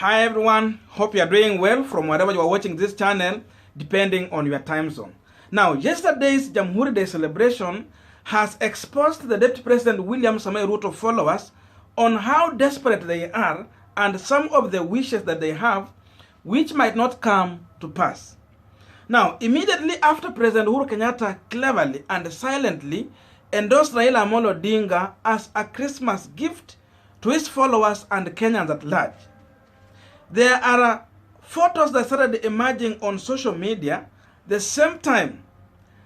Hi everyone, hope you are doing well from wherever you are watching this channel, depending on your time zone. Now, yesterday's JAMUHURI Day celebration has exposed the Deputy President William Ruto followers on how desperate they are and some of the wishes that they have, which might not come to pass. Now, immediately after President Uhuru Kenyatta cleverly and silently endorsed Raila Odinga as a Christmas gift to his followers and Kenyans at large, there are photos that started emerging on social media the same time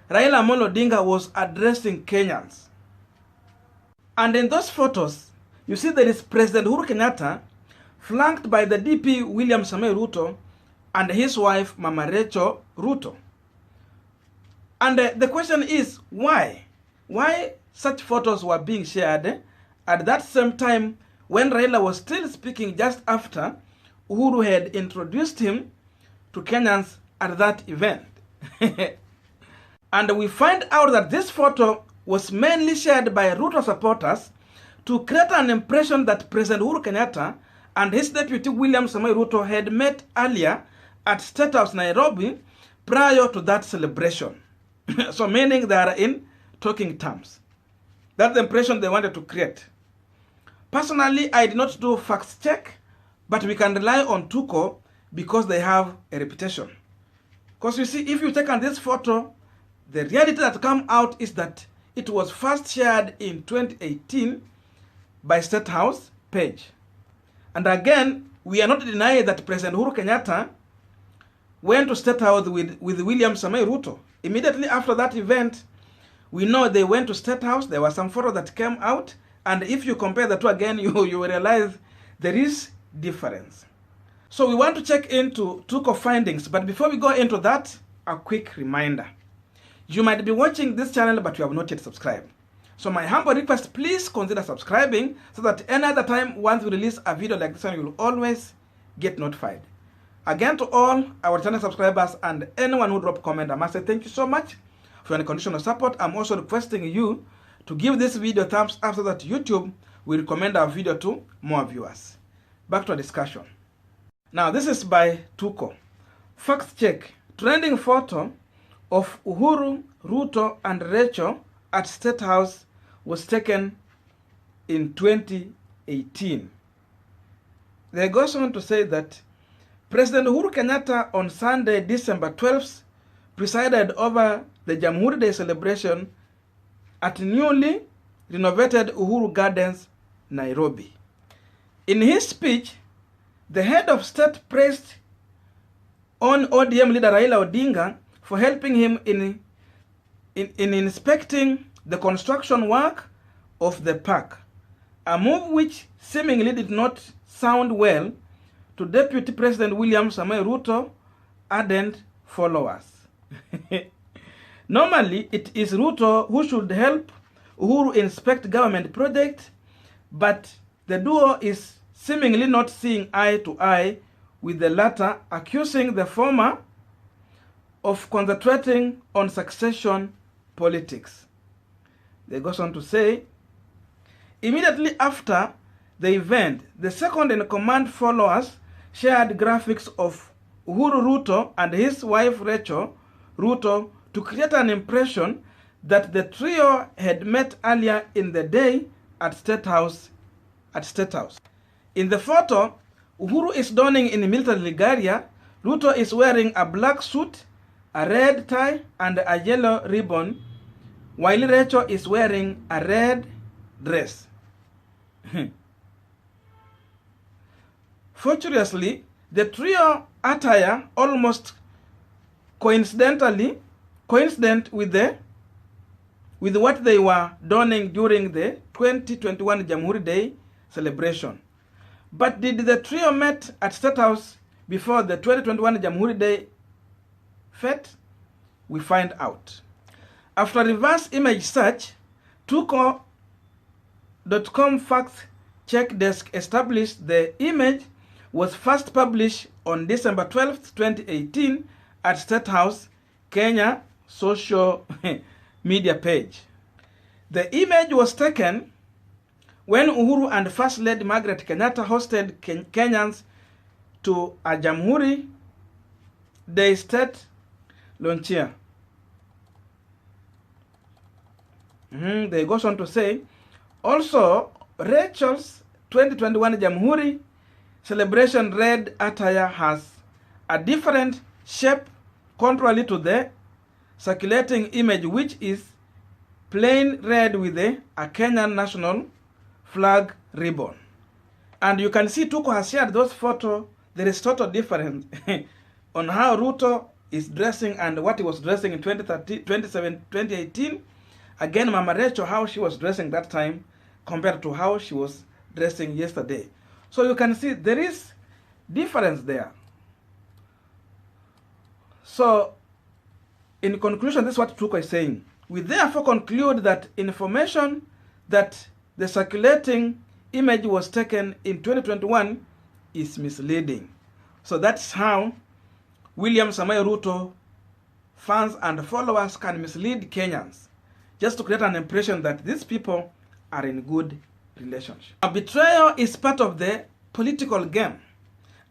Raila Odinga was addressing Kenyans. And in those photos, you see there is President Uhuru Kenyatta flanked by the DP William Ruto and his wife Mama Rachel Ruto. And the question is, why? Why such photos were being shared at that same time when Raila was still speaking just after Uhuru had introduced him to Kenyans at that event? And we find out that this photo was mainly shared by Ruto supporters to create an impression that President Uhuru Kenyatta and his deputy William Ruto had met earlier at State House Nairobi prior to that celebration. So meaning they are in talking terms. That's the impression they wanted to create. Personally, I did not do fact check, but we can rely on Tuko because they have a reputation. Because you see, if you take on this photo, the reality that come out is that it was first shared in 2018 by State House page. And again, we are not denying that President Uhuru Kenyatta went to State House with William Ruto. Immediately after that event, we know they went to State House. There were some photos that came out. And if you compare the two again, you will realize there is difference. So we want to check into Tuko findings. But before we go into that, a quick reminder. You might be watching this channel, but you have not yet subscribed. So my humble request, please consider subscribing so that any other time once we release a video like this one, you will always get notified. Again, to all our channel subscribers and anyone who drop comment, I must say thank you so much for your unconditional support. I'm also requesting you to give this video a thumbs up so that YouTube will recommend our video to more viewers. Back to our discussion. Now, this is by Tuko. Fact check. Trending photo of Uhuru, Ruto, and Rachel at State House was taken in 2018. They goes on to say that President Uhuru Kenyatta on Sunday, December 12th, presided over the JAMUHURI Day celebration at newly renovated Uhuru Gardens, Nairobi. In his speech, the head of state praised on ODM leader Raila Odinga for helping him in inspecting the construction work of the park, a move which seemingly did not sound well to Deputy President William Ruto ardent followers. Normally, it is Ruto who should help Uhuru inspect government projects, but the duo is seemingly not seeing eye to eye, with the latter accusing the former of concentrating on succession politics. They goes on to say, immediately after the event, the second-in-command followers shared graphics of Uhuru Ruto and his wife Rachel Ruto to create an impression that the trio had met earlier in the day at State House. In the photo, Uhuru is donning in military regalia, Ruto is wearing a black suit, a red tie, and a yellow ribbon, while Rachel is wearing a red dress. Fortuitously, the trio attire almost coincident with what they were donning during the 2021 JAMUHURI Day celebration. But did the trio met at State House before the 2021 JAMUHURI Day fete? We find out. After reverse image search, Tuko.com fact check desk established the image was first published on December 12, 2018 at State House, Kenya social media page. The image was taken when Uhuru and First Lady Margaret Kenyatta hosted Kenyans to a JAMUHURI Day State launch here. They goes on to say, also Rachel's 2021 JAMUHURI celebration red attire has a different shape contrary to the circulating image, which is plain red with a Kenyan national flag ribbon. And you can see Tuko has shared those photos. There is total difference on how Ruto is dressing and what he was dressing in 2018. Again, Mama Rachel, how she was dressing that time compared to how she was dressing yesterday. So you can see there is difference there. So, in conclusion, this is what Tuko is saying. We therefore conclude that information that the circulating image was taken in 2021 is misleading. So that's how William Samoei Ruto fans and followers can mislead Kenyans, just to create an impression that these people are in good relationship. A betrayal is part of the political game.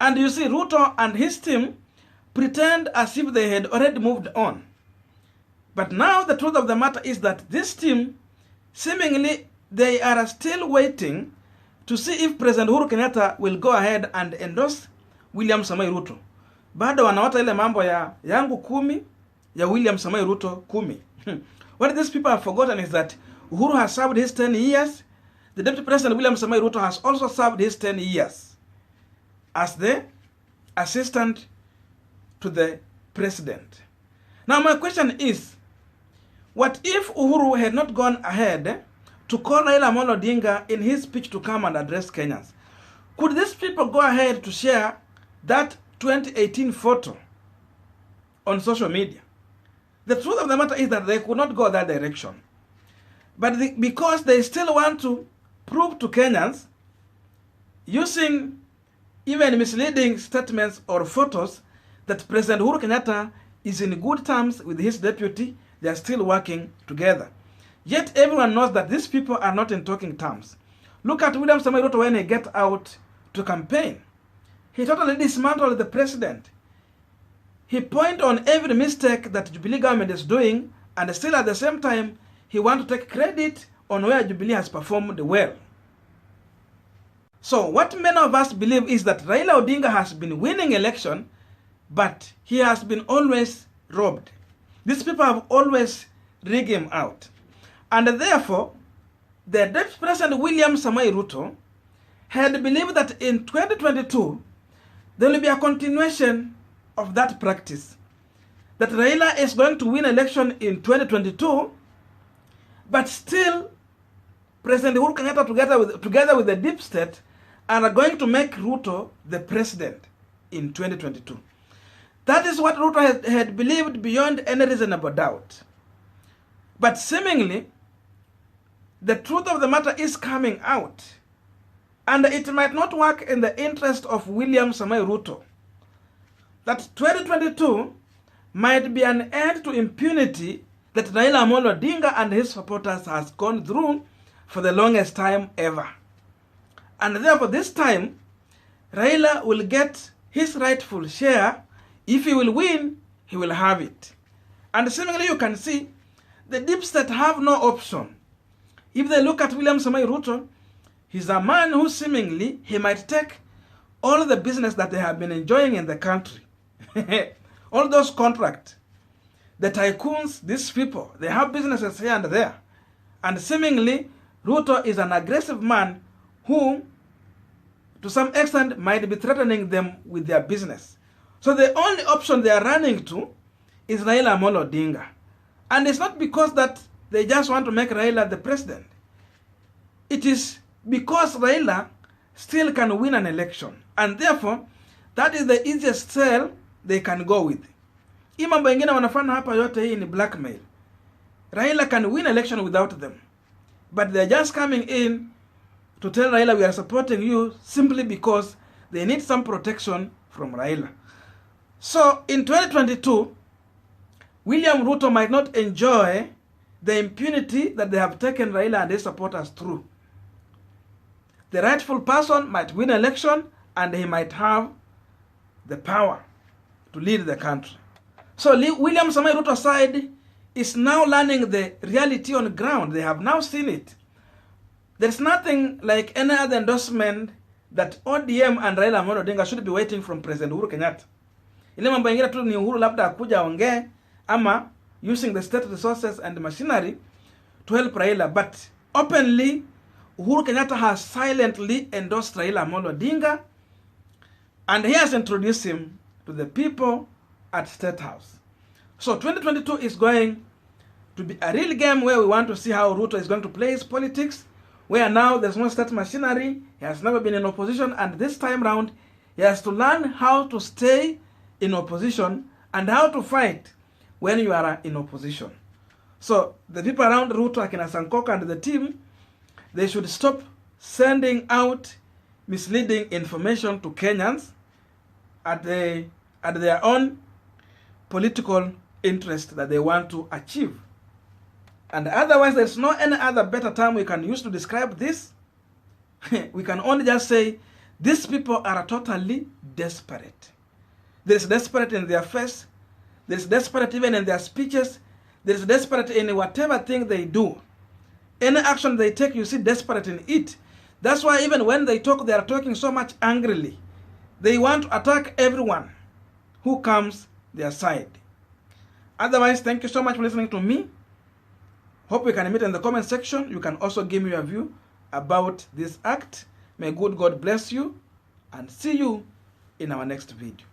And you see, Ruto and his team pretend as if they had already moved on. But now the truth of the matter is that this team, seemingly, they are still waiting to see if President Uhuru Kenyatta will go ahead and endorse William Samoei Ruto. Bado wanaota ile mambo ya yangu 10, ya William Samoei Ruto 10. What these people have forgotten is that Uhuru has served his 10 years. The Deputy President William Samoei Ruto has also served his 10 years as the assistant to the president. Now my question is, what if Uhuru had not gone ahead to call Raila Odinga in his speech to come and address Kenyans? Could these people go ahead to share that 2018 photo on social media? The truth of the matter is that they could not go that direction. But because they still want to prove to Kenyans, using even misleading statements or photos, that President Uhuru Kenyatta is in good terms with his deputy, they are still working together. Yet everyone knows that these people are not in talking terms. Look at William Samoei Ruto when he get out to campaign. He totally dismantled the president. He point on every mistake that Jubilee government is doing, and still at the same time, he want to take credit on where Jubilee has performed well. So what many of us believe is that Raila Odinga has been winning election, but he has been always robbed. These people have always rigged him out. And therefore, the Deputy President William Samoei Ruto had believed that in 2022, there will be a continuation of that practice. That Raila is going to win election in 2022, but still President Uhuru Kenyatta together with the deep state are going to make Ruto the president in 2022. That is what Ruto had believed beyond any reasonable doubt. But seemingly, the truth of the matter is coming out. And it might not work in the interest of William Samoei Ruto. That 2022 might be an end to impunity that Raila Odinga and his supporters has gone through for the longest time ever. And therefore this time, Raila will get his rightful share. If he will win, he will have it. And seemingly you can see, the deep state have no option. If they look at William Samoei Ruto, he's a man who seemingly, he might take all the business that they have been enjoying in the country. All those contracts, the tycoons, these people, they have businesses here and there. And seemingly, Ruto is an aggressive man who, to some extent, might be threatening them with their business. So the only option they are running to is Raila Odinga. And it's not because that they just want to make Raila the president. It is because Raila still can win an election. And therefore, that is the easiest sell they can go with. Hii mambo ingine wanafanya hapa yote hii ni blackmail. Raila can win election without them. But they're just coming in to tell Raila we are supporting you simply because they need some protection from Raila. So in 2022, William Ruto might not enjoy the impunity that they have taken Raila and his supporters through. The rightful person might win election and he might have the power to lead the country. So William Samoei Ruto's side is now learning the reality on the ground. They have now seen it. There's nothing like any other endorsement that ODM and Raila Odinga should be waiting from President Uhuru Kenyatta. Ile mambo ingine tu ni Uhuru labda akuja ongee ama using the state resources and machinery to help Raila, but openly Uhuru Kenyatta has silently endorsed Raila Odinga, and he has introduced him to the people at State House. So 2022 is going to be a real game where we want to see how Ruto is going to play his politics, where now there's no state machinery, he has never been in opposition, and this time round he has to learn how to stay in opposition and how to fight when you are in opposition. So the people around Ruto, Akina Sankoka and the team, they should stop sending out misleading information to Kenyans at their own political interest that they want to achieve. And otherwise, there's no any other better term we can use to describe this. We can only just say these people are totally desperate. There's desperate in their face. There's desperate even in their speeches. There's desperate in whatever thing they do. Any action they take, you see desperate in it. That's why even when they talk, they are talking so much angrily. They want to attack everyone who comes their side. Otherwise, thank you so much for listening to me. Hope we can meet in the comment section. You can also give me your view about this act. May good God bless you, and see you in our next video.